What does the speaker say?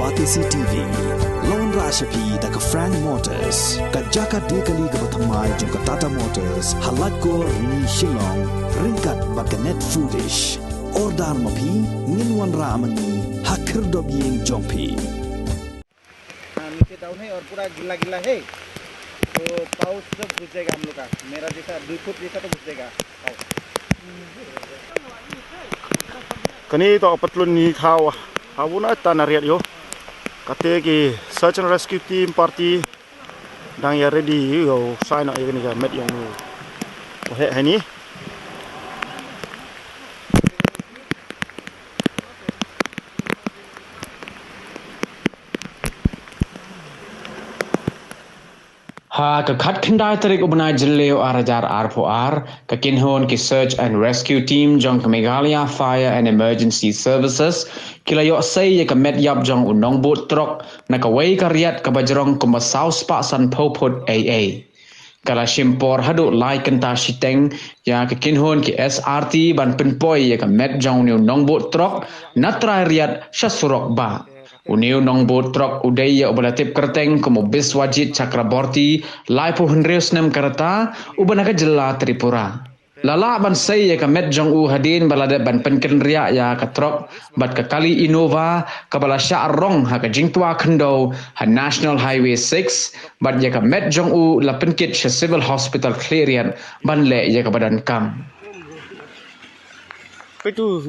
Batisi TV. Lone Rashapi da ka Frank Motors. Ka Jaka Dekali ka Batamai jong ka Tata Motors. Halat ko ni Shillong. Ringkat baka net foodish. Ordar mapi ninwan ramani hakir dob yeng jongpi. नीचे डाउन है और पूरा गिला गिला है तो पाउस सब घुस जाएगा हम लोग का मेरा जैसा 2 फुट जैसा तो घुस जाएगा kani to patlun ni khaw awuna tanariat yo kate ki search and rescue team party dang ya ready yo sign up ni ga met yong he hani Ha ka khat khandai tarik ubnai jilleo arajar R4R ka kinhon ki search and rescue team jong ka Meghalaya Fire and Emergency Services kilayo say ya ka Metïap jong Nongbud Trok na ka wei ka Riat ka Jrong ko South Pa san Phut AA kala shimpor hadu lai kanta shiteng ya ka kinhon ki SRT ban pinpoi ya ka Met jong ni Nongbud Trok natra Riat shasurok ba Uniu Nongbud Trok udaya ubalatip kerteng kumu biswajit Chakraborty laipu hendrius nem karata ubanaga jela Tripura. Lala ban say ya ka Met jong u hadin balada ban penken ria ya ka Trok bat ka kali Innova kabala Jrong ha ka jingtua khendo ha National Highway 6 bat ya ka Met jong u la penkit sha Civil Hospital Clearian ban le ya ka badan kam. itu